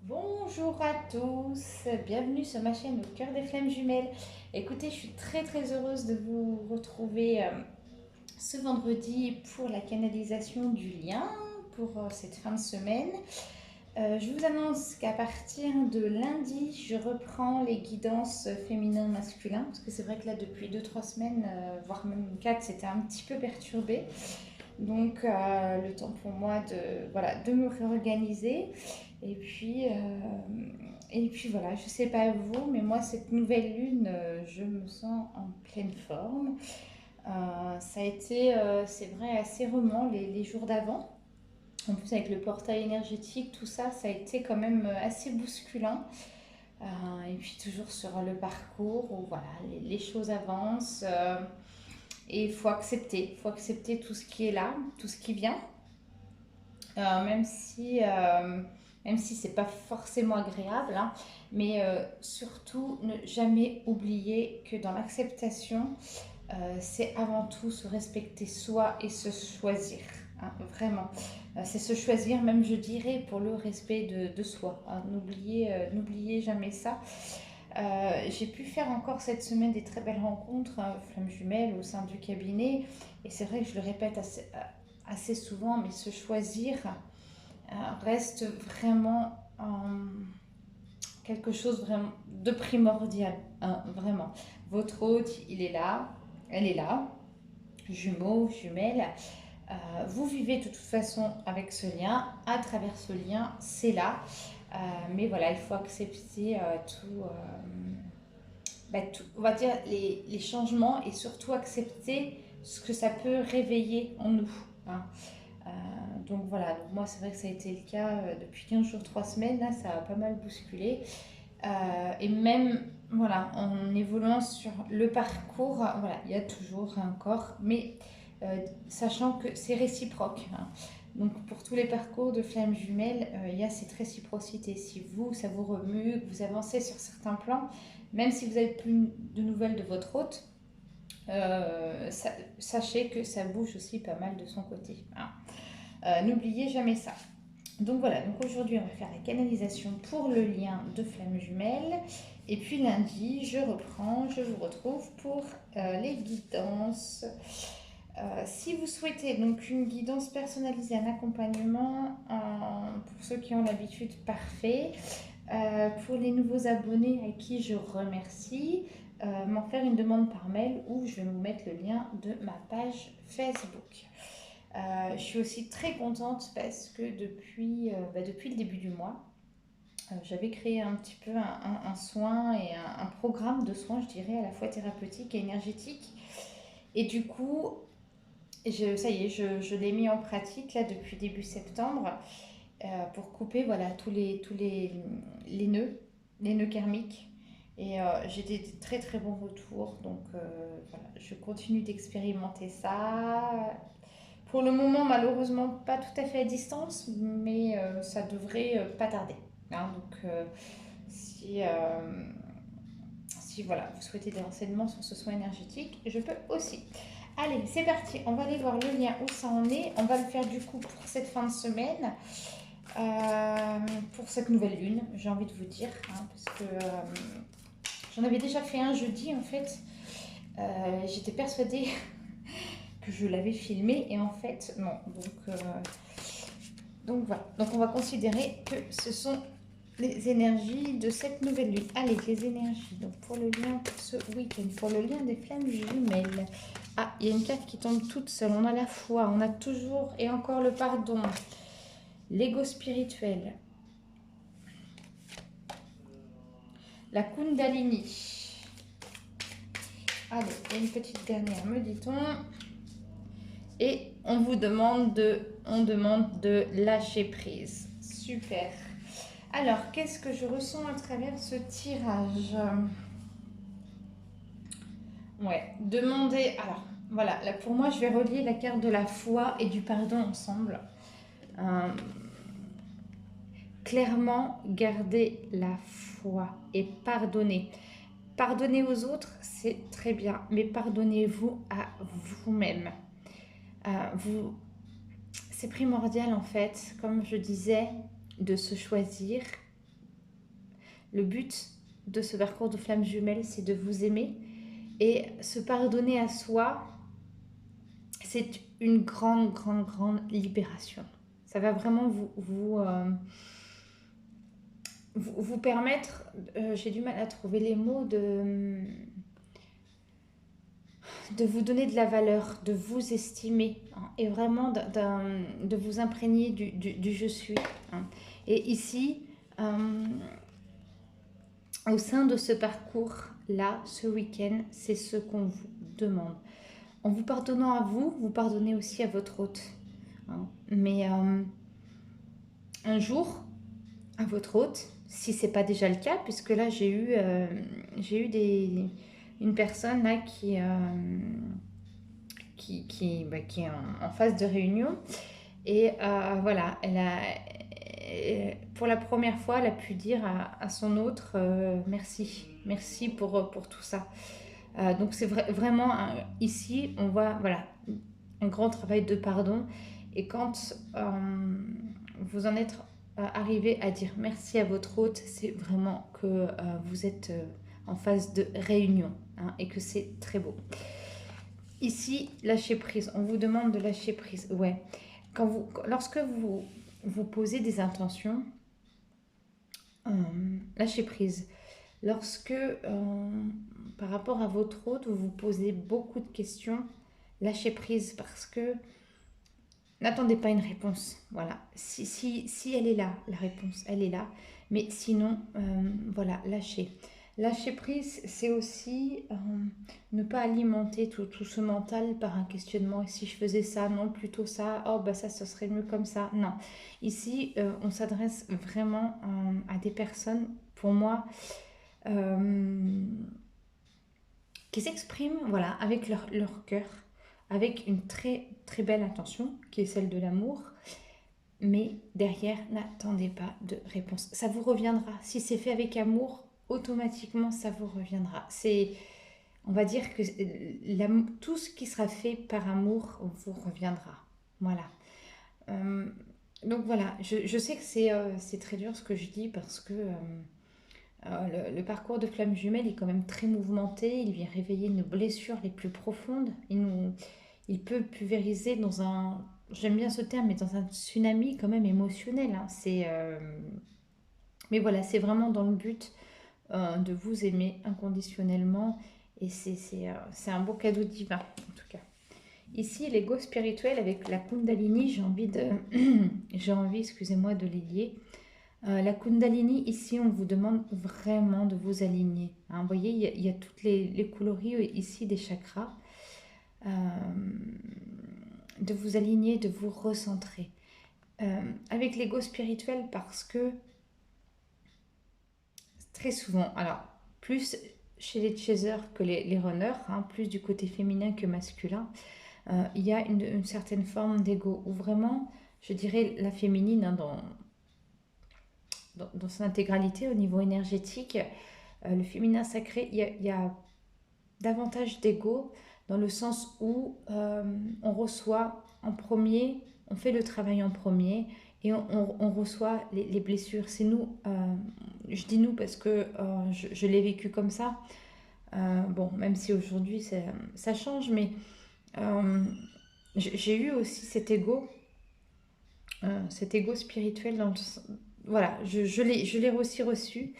Bonjour à tous, bienvenue sur ma chaîne au cœur des flammes jumelles. Écoutez, je suis très heureuse de vous retrouver ce vendredi pour la canalisation du lien pour cette fin de semaine. Je vous annonce qu'à partir de lundi, je reprends les guidances féminin-masculin parce que c'est vrai que là depuis 2-3 semaines, voire même 4, c'était un petit peu perturbé. Donc le temps pour moi de me réorganiser. Et puis, voilà, je sais pas vous, mais moi, cette nouvelle lune, je me sens en pleine forme. Ça a été, c'est vrai, assez roman les jours d'avant. En plus, avec le portail énergétique, tout ça, ça a été quand même assez bousculant. Et puis, toujours sur le parcours où voilà, les choses avancent. Et il faut accepter tout ce qui est là, tout ce qui vient. Même si c'est pas forcément agréable, hein, mais surtout ne jamais oublier que dans l'acceptation, c'est avant tout se respecter soi et se choisir, hein, vraiment. C'est se choisir, même je dirais, pour le respect de soi, hein. N'oubliez jamais ça. J'ai pu faire encore cette semaine des très belles rencontres, flammes jumelles au sein du cabinet, et c'est vrai que je le répète assez souvent, mais se choisir reste vraiment quelque chose vraiment de primordial, hein, vraiment. Votre hôte, il est là, elle est là, jumeaux, jumelles. Vous vivez de toute façon avec ce lien, à travers ce lien, c'est là. Mais voilà, il faut accepter tout, on va dire les changements et surtout accepter ce que ça peut réveiller en nous, hein. Euh, donc voilà, donc moi c'est vrai que ça a été le cas depuis 15 jours, 3 semaines, là ça a pas mal bousculé. Et même voilà, en évoluant sur le parcours, voilà, il y a toujours un corps, mais sachant que c'est réciproque, hein. Donc pour tous les parcours de flammes jumelles, il y a cette réciprocité. Si vous, ça vous remue, que vous avancez sur certains plans, même si vous n'avez plus de nouvelles de votre hôte, sachez que ça bouge aussi pas mal de son côté, hein. N'oubliez jamais ça. Donc voilà, donc aujourd'hui on va faire la canalisation pour le lien de flammes jumelles. Et puis lundi, je reprends, je vous retrouve pour les guidances. Si vous souhaitez donc une guidance personnalisée, un accompagnement, pour ceux qui ont l'habitude, parfait. Pour les nouveaux abonnés à qui je remercie, m'en faire une demande par mail ou je vais vous mettre le lien de ma page Facebook. Je suis aussi très contente parce que depuis le début du mois, j'avais créé un petit peu un soin et un programme de soins, je dirais, à la fois thérapeutique et énergétique. Et du coup, ça y est, je l'ai mis en pratique là depuis début septembre pour couper voilà, les nœuds karmiques. Et j'ai des très bons retours. Donc voilà, je continue d'expérimenter ça. Pour le moment, malheureusement, pas tout à fait à distance, mais ça devrait pas tarder, hein. Donc, si voilà, vous souhaitez des renseignements sur ce soin énergétique, je peux aussi. Allez, c'est parti, on va aller voir le lien où ça en est. On va le faire du coup pour cette fin de semaine, pour cette nouvelle lune, j'ai envie de vous dire, hein, parce que j'en avais déjà fait un jeudi en fait. J'étais persuadée que je l'avais filmé et en fait non. Donc voilà, donc on va considérer que ce sont les énergies de cette nouvelle lune. Allez, les énergies, donc pour le lien pour ce week-end, pour le lien des flammes jumelles. Ah, il y a une carte qui tombe toute seule, on a la foi, on a toujours et encore le pardon, l'ego spirituel, la kundalini. Allez, et une petite dernière, me dit-on. Et on demande de lâcher prise. Super. Alors, qu'est-ce que je ressens à travers ce tirage? Ouais, demander. Alors, voilà, là pour moi, je vais relier la carte de la foi et du pardon ensemble. Euh, Clairement, garder la foi et pardonner. Pardonner aux autres, c'est très bien, mais pardonnez-vous à vous-même. Vous, c'est primordial en fait, comme je disais, de se choisir Le but de ce parcours de flamme jumelle, c'est de vous aimer. Et se pardonner à soi, c'est une grande, grande, grande libération. Ça va vraiment vous permettre, j'ai du mal à trouver les mots, de vous donner de la valeur, de vous estimer, hein, et vraiment de vous imprégner du je suis, hein. Et ici, au sein de ce parcours-là, ce week-end, c'est ce qu'on vous demande. En vous pardonnant à vous, vous pardonnez aussi à votre hôte, hein. Mais un jour, à votre hôte, si c'est pas déjà le cas, puisque là j'ai eu une personne là qui est en phase de réunion, et voilà, pour la première fois, elle a pu dire à son autre, merci pour tout ça. Donc c'est vraiment ici, on voit voilà un grand travail de pardon. Et quand vous en êtes arrivé à dire merci à votre hôte, c'est vraiment que vous êtes en phase de réunion, hein, et que c'est très beau. Ici, lâcher prise. On vous demande de lâcher prise. Ouais. Lorsque vous posez des intentions, lâcher prise. Lorsque, par rapport à votre hôte, vous vous posez beaucoup de questions, lâchez prise, parce que n'attendez pas une réponse. Voilà. Si elle est là, la réponse, elle est là. Mais sinon, voilà, lâchez. Lâcher prise, c'est aussi ne pas alimenter tout ce mental par un questionnement. Et si je faisais ça, non, plutôt ça, oh, bah ça serait mieux comme ça. Non. Ici, on s'adresse vraiment à des personnes, pour moi, qui s'expriment, voilà, avec leur cœur, avec une très très belle intention qui est celle de l'amour, mais derrière, n'attendez pas de réponse. Ça vous reviendra. Si c'est fait avec amour, automatiquement ça vous reviendra. On va dire que tout ce qui sera fait par amour vous reviendra. Voilà. Donc voilà, je sais que c'est très dur ce que je dis, parce que le parcours de flamme jumelle est quand même très mouvementé. Il vient réveiller nos blessures les plus profondes. Il peut pulvériser dans un, j'aime bien ce terme, mais dans un tsunami quand même émotionnel, hein. Mais voilà, c'est vraiment dans le but de vous aimer inconditionnellement. Et c'est un beau cadeau divin, en tout cas. Ici, l'ego spirituel avec la Kundalini, j'ai envie, excusez-moi, de les lier. La Kundalini, ici, on vous demande vraiment de vous aligner, hein. Vous voyez, il y a toutes les coloris ici des chakras. Euh, de vous aligner, de vous recentrer. Avec l'ego spirituel, parce que très souvent, alors, plus chez les chasers que les runners, hein, plus du côté féminin que masculin, il y a une certaine forme d'ego, où vraiment, je dirais, la féminine, hein, dans son intégralité au niveau énergétique, le féminin sacré, il y a davantage d'ego, dans le sens où on reçoit en premier, on fait le travail en premier, et on reçoit les blessures. C'est nous, je dis nous parce que je l'ai vécu comme ça. Bon, même si aujourd'hui ça change, mais j'ai eu aussi cet ego spirituel voilà, je l'ai aussi reçu,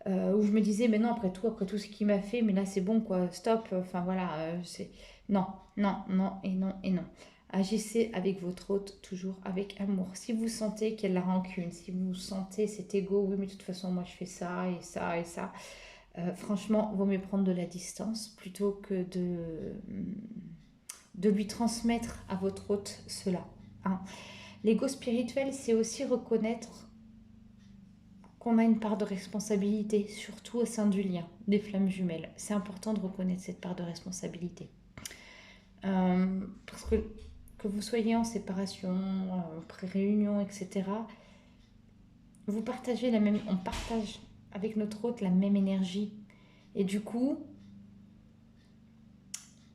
où je me disais, mais non, après tout ce qu'il m'a fait, mais là c'est bon, quoi, stop, enfin voilà, c'est... Non, non, non, et non, et non. Agissez avec votre hôte, toujours avec amour. Si vous sentez qu'il y a de la rancune, si vous sentez cet ego, oui, mais de toute façon, moi je fais ça, et ça, et ça, franchement, vaut mieux prendre de la distance, plutôt que de lui transmettre à votre hôte cela, hein. L'ego spirituel, c'est aussi reconnaître qu'on a une part de responsabilité, surtout au sein du lien des flammes jumelles. C'est important de reconnaître cette part de responsabilité. Parce que vous soyez en séparation, pré-réunion, etc., on partage avec notre hôte la même énergie. Et du coup,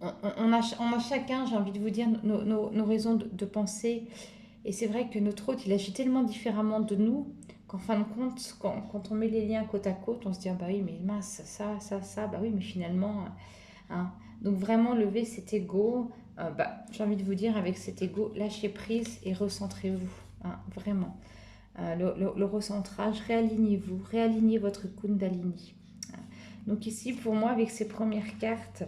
on a chacun, j'ai envie de vous dire, nos raisons de penser. Et c'est vrai que notre hôte, il agit tellement différemment de nous qu'en fin de compte, quand on met les liens côte à côte, on se dit, ah bah oui, mais mince, ça, bah oui, mais finalement, hein. Donc vraiment, lever cet ego, bah, j'ai envie de vous dire, avec cet ego, lâchez prise et recentrez-vous, hein, vraiment. Le recentrage, réalignez-vous, réalignez votre Kundalini. Donc ici, pour moi, avec ces premières cartes,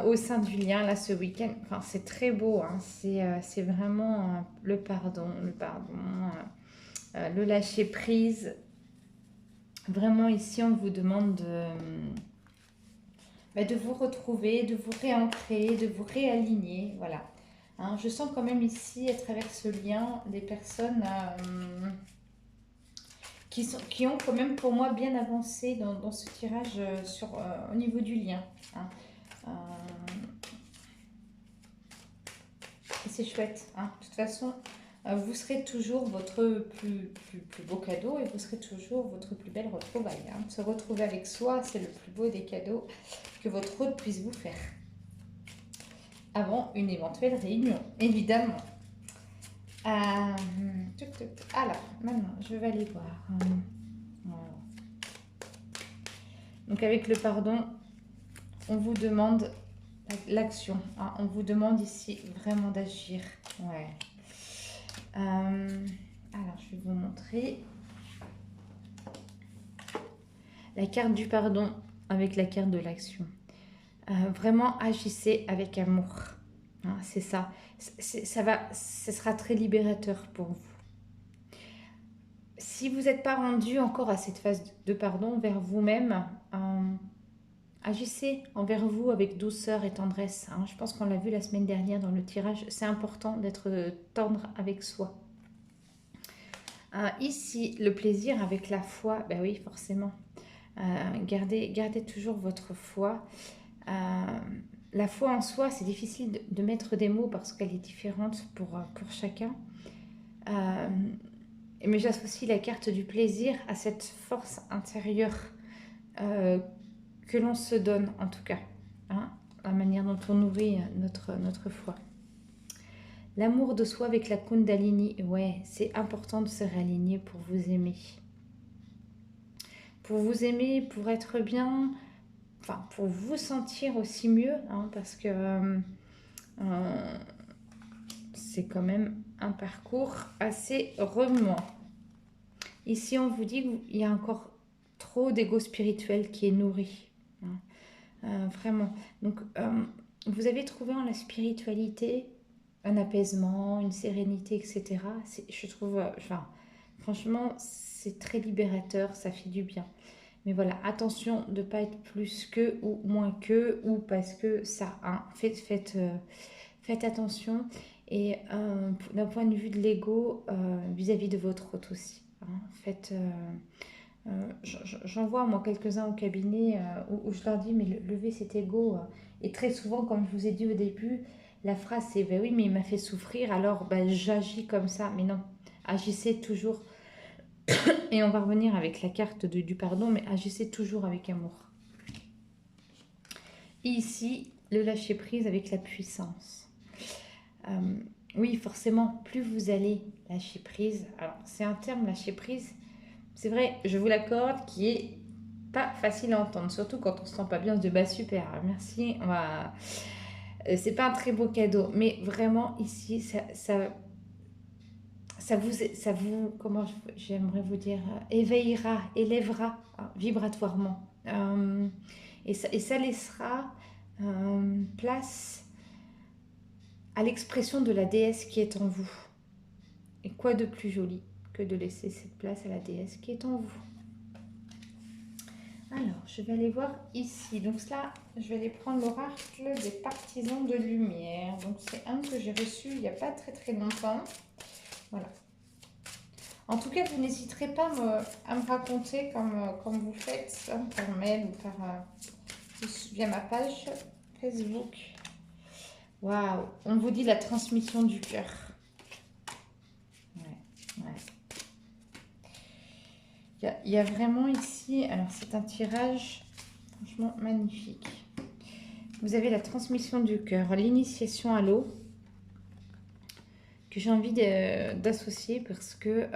au sein du lien, là, ce week-end, enfin, c'est très beau, hein, c'est vraiment le pardon, le lâcher prise. Vraiment, ici, on vous demande de vous retrouver, de vous réancrer, de vous réaligner, voilà. Hein, je sens quand même ici, à travers ce lien, des personnes qui ont quand même pour moi bien avancé dans ce tirage au niveau du lien. Hein. Et c'est chouette. Hein. De toute façon, vous serez toujours votre plus beau cadeau et vous serez toujours votre plus belle retrouvaille. Hein. Se retrouver avec soi, c'est le plus beau des cadeaux que votre hôte puisse vous faire. Avant une éventuelle réunion, évidemment. Alors, maintenant, je vais aller voir. Voilà. Donc, avec le pardon, on vous demande l'action. Hein. On vous demande ici vraiment d'agir. Ouais. Alors, je vais vous montrer la carte du pardon avec la carte de l'action. Vraiment, agissez avec amour. Hein, c'est ça. Ce sera très libérateur pour vous. Si vous n'êtes pas rendu encore à cette phase de pardon vers vous-même, agissez envers vous avec douceur et tendresse. Hein. Je pense qu'on l'a vu la semaine dernière dans le tirage. C'est important d'être tendre avec soi. Ici, le plaisir avec la foi, ben oui, forcément. Gardez toujours votre foi. La foi en soi, c'est difficile de mettre des mots parce qu'elle est différente pour chacun. Mais j'associe la carte du plaisir à cette force intérieure que l'on se donne, en tout cas. Hein, la manière dont on nourrit notre foi. L'amour de soi avec la Kundalini, ouais, c'est important de se réaligner pour vous aimer. Pour vous aimer, pour être bien, enfin, pour vous sentir aussi mieux, hein, parce que c'est quand même un parcours assez remuant. Ici, on vous dit qu'il y a encore trop d'ego spirituel qui est nourri. Hein, vraiment. Donc, vous avez trouvé en la spiritualité un apaisement, une sérénité, etc. Je trouve, franchement, c'est très libérateur, ça fait du bien. Mais voilà, attention de ne pas être plus que ou moins que ou parce que ça. Hein. Faites attention. Et d'un point de vue de l'ego, vis-à-vis de votre hôte aussi. Hein. J'en vois moi quelques-uns au cabinet où je leur dis mais levez cet ego. Et très souvent, comme je vous ai dit au début, la phrase c'est ben oui mais il m'a fait souffrir alors ben, j'agis comme ça. Mais non, agissez toujours. Et on va revenir avec la carte du pardon, mais agissez toujours avec amour. Et ici, le lâcher prise avec la puissance. Oui, forcément, plus vous allez lâcher prise. Alors, c'est un terme lâcher prise. C'est vrai, je vous l'accorde, qui est pas facile à entendre, surtout quand on se sent pas bien. On se dit bah super, merci. C'est pas un très beau cadeau, mais vraiment ici, ça vous, comment j'aimerais vous dire, éveillera, élèvera vibratoirement. Et ça laissera place à l'expression de la déesse qui est en vous. Et quoi de plus joli que de laisser cette place à la déesse qui est en vous. Alors, je vais aller voir ici. Donc là, je vais aller prendre l'oracle des partisans de lumière. Donc c'est un que j'ai reçu il n'y a pas très longtemps. Voilà. En tout cas, vous n'hésiterez pas à me raconter comme vous faites, hein, par mail ou via ma page Facebook. Waouh, on vous dit la transmission du cœur. Ouais. Il y a vraiment ici, alors c'est un tirage franchement magnifique. Vous avez la transmission du cœur, l'initiation à l'eau, que j'ai envie d'associer parce que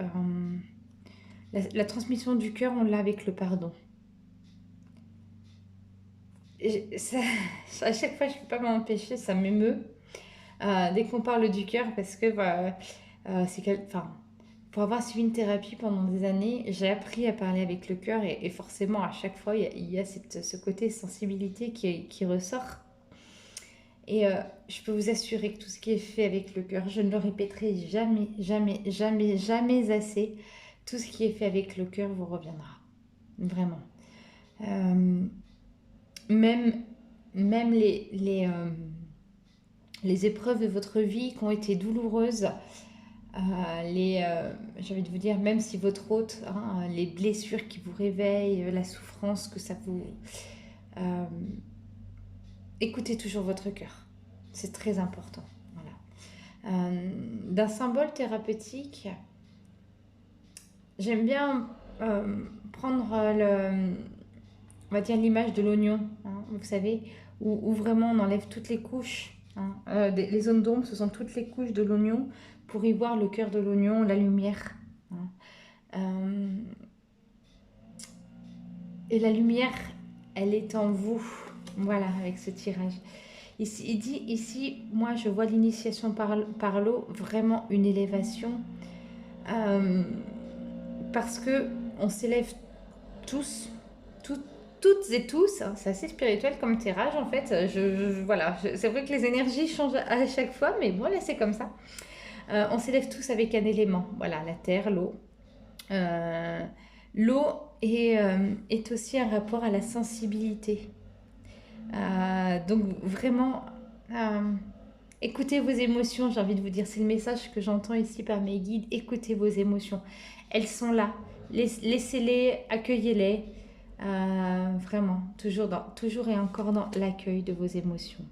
La transmission du cœur, on l'a avec le pardon. À chaque fois, je ne peux pas m'empêcher, ça m'émeut. Dès qu'on parle du cœur, parce que voilà, enfin, pour avoir suivi une thérapie pendant des années, j'ai appris à parler avec le cœur et forcément, à chaque fois, il y a ce côté sensibilité qui ressort. Et je peux vous assurer que tout ce qui est fait avec le cœur, je ne le répéterai jamais, jamais, jamais, jamais assez. Tout ce qui est fait avec le cœur vous reviendra. Vraiment. Euh, même même les épreuves de votre vie qui ont été douloureuses, j'ai envie de vous dire, même si votre hôte, hein, les blessures qui vous réveillent, la souffrance que ça vous... euh, écoutez toujours votre cœur. C'est très important. Voilà. D'un symbole thérapeutique, j'aime bien prendre on va dire l'image de l'oignon, hein, vous savez, où vraiment on enlève toutes les couches. Hein. Les zones d'ombre, ce sont toutes les couches de l'oignon pour y voir le cœur de l'oignon, la lumière. Hein. Euh, et la lumière, elle est en vous. Voilà, avec ce tirage. Ici, il dit, ici, moi, je vois l'initiation par l'eau, vraiment une élévation. Euh, parce que on s'élève tous, tout- toutes et tous, hein, c'est assez spirituel comme tirage en fait. Voilà, c'est vrai que les énergies changent à chaque fois, mais voilà, c'est comme ça. On s'élève tous avec un élément, voilà, la terre, l'eau. Euh, L'eau est aussi un rapport à la sensibilité. Donc vraiment, euh, écoutez vos émotions, j'ai envie de vous dire, c'est le message que j'entends ici par mes guides. Écoutez vos émotions, elles sont là. Laissez-les, accueillez-les. Vraiment, toujours et encore dans l'accueil de vos émotions.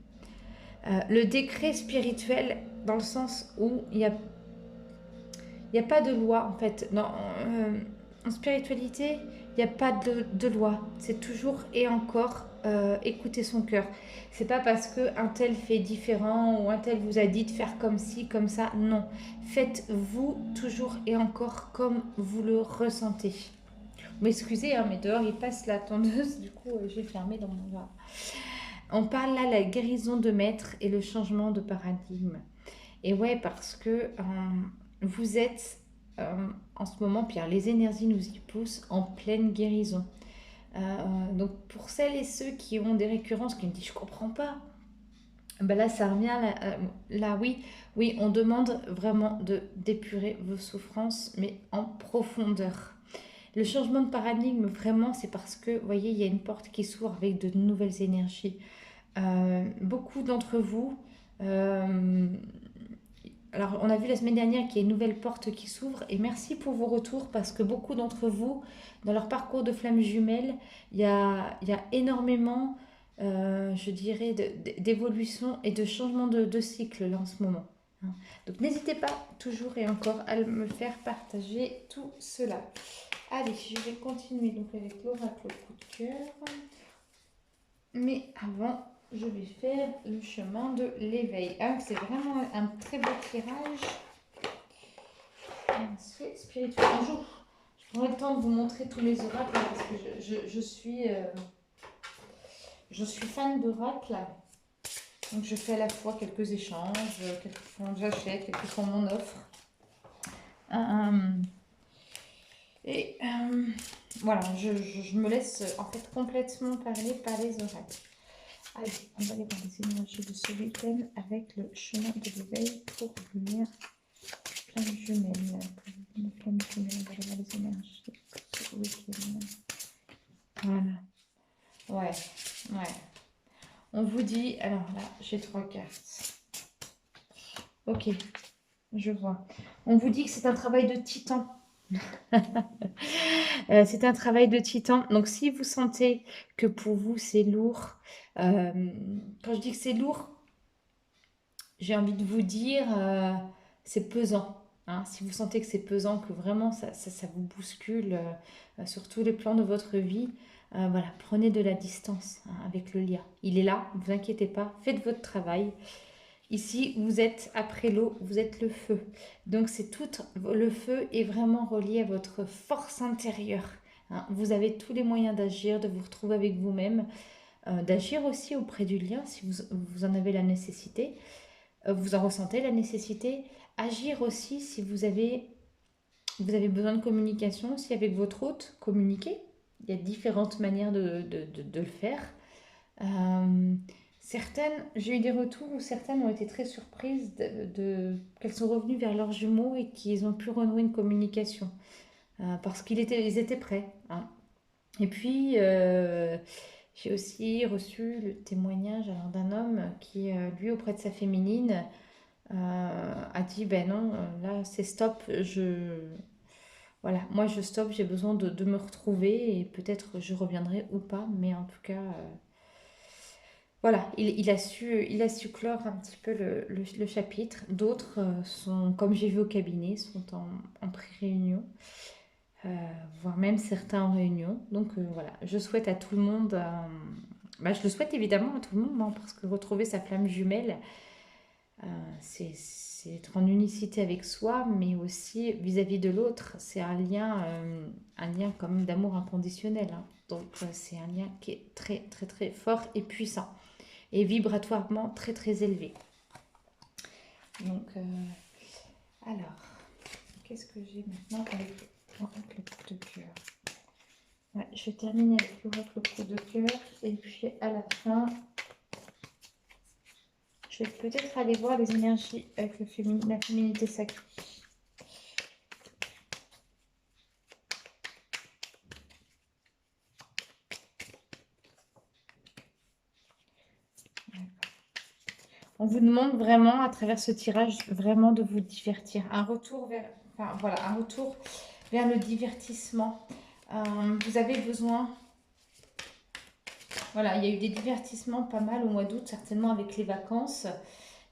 Le décret spirituel, dans le sens où il y a pas de loi, en fait. En spiritualité, il n'y a pas de loi. C'est toujours et encore écouter son cœur. C'est pas parce qu'un tel fait différent ou un tel vous a dit de faire comme ci, comme ça. Non. Faites-vous toujours et encore comme vous le ressentez. Vous m'excusez, hein, mais dehors il passe la tondeuse, du coup j'ai fermé dans mon jardin. On parle là de la guérison de maître et le changement de paradigme. Et ouais, parce que vous êtes en ce moment, Pierre, les énergies nous y poussent en pleine guérison. Donc pour celles et ceux qui ont des récurrences, qui me disent je comprends pas, ben là ça revient là, oui, oui, on demande vraiment de d'épurer vos souffrances, mais en profondeur. Le changement de paradigme, vraiment, c'est parce que, vous voyez, il y a une porte qui s'ouvre avec de nouvelles énergies. Beaucoup d'entre vous, euh, alors on a vu la semaine dernière qu'il y a une nouvelle porte qui s'ouvre et merci pour vos retours parce que beaucoup d'entre vous, dans leur parcours de flamme jumelle, il y a énormément, je dirais, d'évolution et de changement de cycle là en ce moment. Hein. Donc n'hésitez pas toujours et encore à me faire partager tout cela. Allez, je vais continuer donc avec l'oracle coup de cœur. Mais avant, je vais faire le chemin de l'éveil. Ah, c'est vraiment un très beau tirage. C'est spirituel. Un jour, je prendrai le temps de vous montrer tous mes oracles parce que je suis fan d'oracles. Donc je fais à la fois quelques échanges, quelques fois j'achète, quelques fois on offre. Et voilà, je me laisse en fait complètement parler par les oracles. Allez, on va aller voir les énergies de ce week-end avec le chemin de l'éveil pour venir flamme jumelle. Flamme jumelle, on va aller voir les énergies de ce week-end. Voilà. Ouais. On vous dit, alors là, j'ai 3 cartes. Ok, je vois. On vous dit que c'est un travail de titan. C'est un travail de titan. Donc, si vous sentez que pour vous, c'est lourd, quand je dis que c'est lourd, j'ai envie de vous dire, c'est pesant. Hein. Si vous sentez que c'est pesant, que vraiment ça vous bouscule sur tous les plans de votre vie, voilà, prenez de la distance hein, avec le lien. Il est là, ne vous inquiétez pas, faites votre travail. Ici, vous êtes après l'eau, vous êtes le feu. Donc, c'est tout, le feu est vraiment relié à votre force intérieure. Hein. Vous avez tous les moyens d'agir, de vous retrouver avec vous-même, d'agir aussi auprès du lien si vous en avez la nécessité, vous en ressentez la nécessité. Agir aussi si vous avez besoin de communication aussi avec votre hôte, communiquer. Il y a différentes manières de le faire. Euh, j'ai eu des retours où certaines ont été très surprises qu'elles sont revenues vers leurs jumeaux et qu'ils ont pu renouer une communication parce ils étaient prêts. Hein. Et puis, j'ai aussi reçu le témoignage alors, d'un homme qui, lui, auprès de sa féminine, a dit, ben non, là, c'est stop, voilà, moi je stoppe, j'ai besoin de me retrouver et peut-être je reviendrai ou pas, mais en tout cas, voilà, il a su clore un petit peu le chapitre. D'autres sont, comme j'ai vu au cabinet, sont en pré-réunion, voire même certains en réunion. Donc voilà, je souhaite à tout le monde, je le souhaite évidemment à tout le monde, hein, parce que retrouver sa flamme jumelle, euh, c'est être en unicité avec soi, mais aussi vis-à-vis de l'autre. C'est un lien comme d'amour inconditionnel. Hein. Donc c'est un lien qui est très très très fort et puissant et vibratoirement très très élevé. Donc, alors, qu'est-ce que j'ai maintenant avec l'oracle coup de cœur? Ouais, je vais terminer avec l'oracle coup de cœur et puis à la fin, je vais peut-être aller voir les énergies avec la féminité sacrée. On vous demande vraiment, à travers ce tirage, vraiment de vous divertir. Un retour vers le divertissement. Vous avez besoin. Voilà, il y a eu des divertissements pas mal au mois d'août, certainement avec les vacances.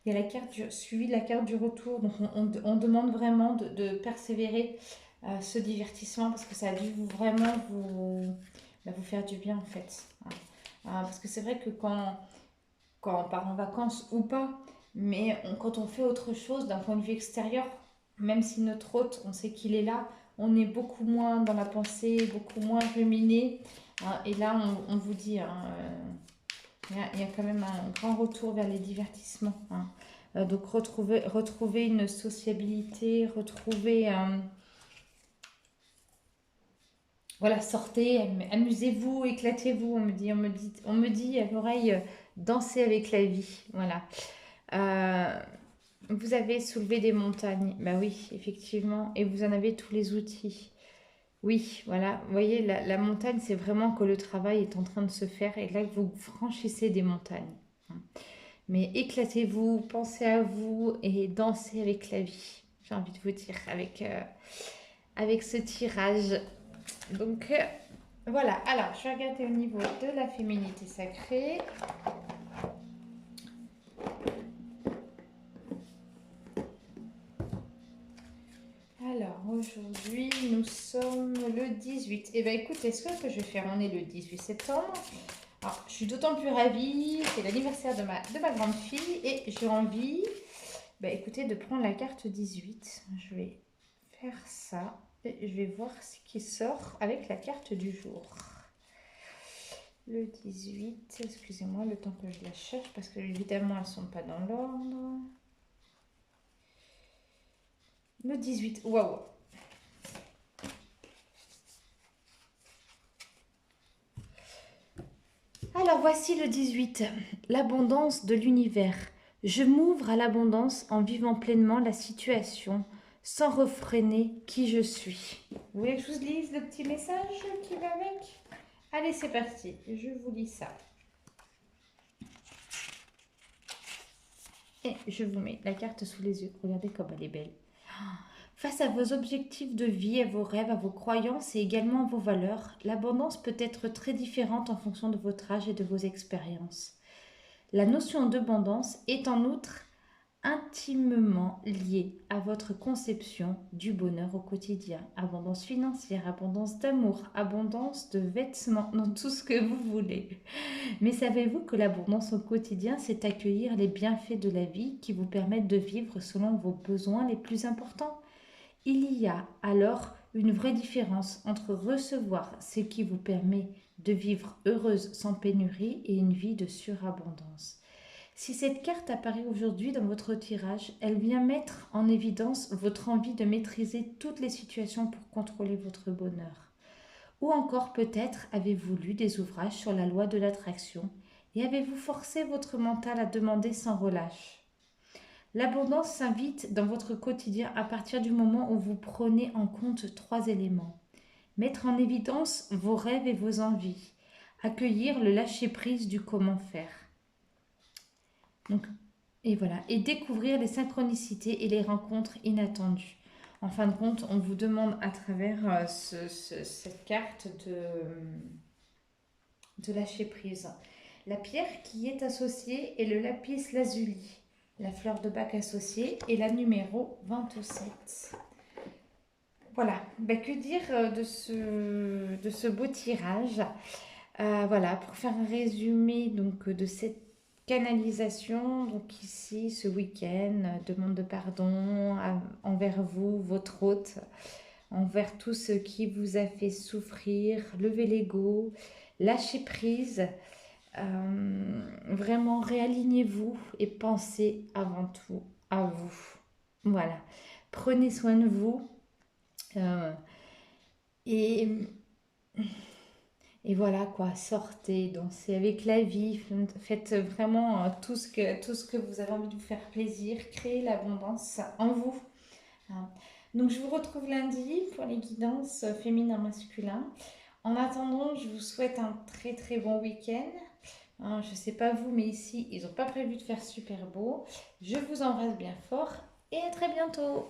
Il y a la carte suivi de la carte du retour. Donc, on demande vraiment de persévérer ce divertissement parce que ça a dû vraiment vous faire du bien, en fait. Hein. Parce que c'est vrai que quand on part en vacances ou pas, mais quand on fait autre chose d'un point de vue extérieur, même si notre hôte, on sait qu'il est là, on est beaucoup moins dans la pensée, beaucoup moins ruminé. Hein. Et là, on vous dit, hein, il y a quand même un grand retour vers les divertissements. Hein. Donc retrouver une sociabilité, retrouver... voilà, sortez, amusez-vous, éclatez-vous. On me dit à l'oreille, dansez avec la vie. Voilà. Euh, Vous avez soulevé des montagnes. Bah oui, effectivement. Et vous en avez tous les outils. Oui, voilà. Vous voyez, la montagne, c'est vraiment que le travail est en train de se faire et là, vous franchissez des montagnes. Hein. Mais éclatez-vous, pensez à vous et dansez avec la vie. J'ai envie de vous dire, avec ce tirage. Donc, voilà. Alors, je vais regarder au niveau de la féminité sacrée. Alors, aujourd'hui, nous sommes le 18. Eh bien, écoutez, ce que je vais faire, on est le 18 septembre. Alors, je suis d'autant plus ravie, c'est l'anniversaire de ma grande fille et j'ai envie, écoutez, de prendre la carte 18. Je vais faire ça et je vais voir ce qui sort avec la carte du jour. Le 18, excusez-moi le temps que je la cherche parce que évidemment elles ne sont pas dans l'ordre. Le 18, waouh! Alors voici le 18, l'abondance de l'univers. Je m'ouvre à l'abondance en vivant pleinement la situation, sans refréner qui je suis. Vous voulez que je vous lise le petit message qui va avec? Allez, c'est parti, je vous lis ça. Et je vous mets la carte sous les yeux, regardez comme elle est belle. Face à vos objectifs de vie, à vos rêves, à vos croyances et également à vos valeurs, l'abondance peut être très différente en fonction de votre âge et de vos expériences. La notion d'abondance est en outre intimement liée à votre conception du bonheur au quotidien. Abondance financière, abondance d'amour, abondance de vêtements, dans tout ce que vous voulez. Mais savez-vous que l'abondance au quotidien, c'est accueillir les bienfaits de la vie qui vous permettent de vivre selon vos besoins les plus importants? Il y a alors une vraie différence entre recevoir ce qui vous permet de vivre heureuse sans pénurie et une vie de surabondance. Si cette carte apparaît aujourd'hui dans votre tirage, elle vient mettre en évidence votre envie de maîtriser toutes les situations pour contrôler votre bonheur. Ou encore peut-être avez-vous lu des ouvrages sur la loi de l'attraction et avez-vous forcé votre mental à demander sans relâche. L'abondance s'invite dans votre quotidien à partir du moment où vous prenez en compte 3 éléments. Mettre en évidence vos rêves et vos envies. Accueillir le lâcher-prise du comment faire. Donc, et voilà. Et découvrir les synchronicités et les rencontres inattendues. En fin de compte, on vous demande à travers cette carte de lâcher prise. La pierre qui est associée est le lapis lazuli. La fleur de bac associée est la numéro 27. Voilà, que dire de ce beau tirage. Voilà, pour faire un résumé donc, de cette canalisation, donc ici ce week-end, demande de pardon envers vous, votre hôte, envers tout ce qui vous a fait souffrir, levez l'ego, lâchez prise. Vraiment réalignez-vous et pensez avant tout à vous. Voilà. Prenez soin de vous. Et, et voilà quoi, sortez, dansez avec la vie, faites vraiment tout ce que vous avez envie de vous faire plaisir, créez l'abondance en vous. Donc je vous retrouve lundi pour les guidances féminin masculin. En attendant, je vous souhaite un très très bon week-end. Je ne sais pas vous, mais ici, ils n'ont pas prévu de faire super beau. Je vous embrasse bien fort et à très bientôt.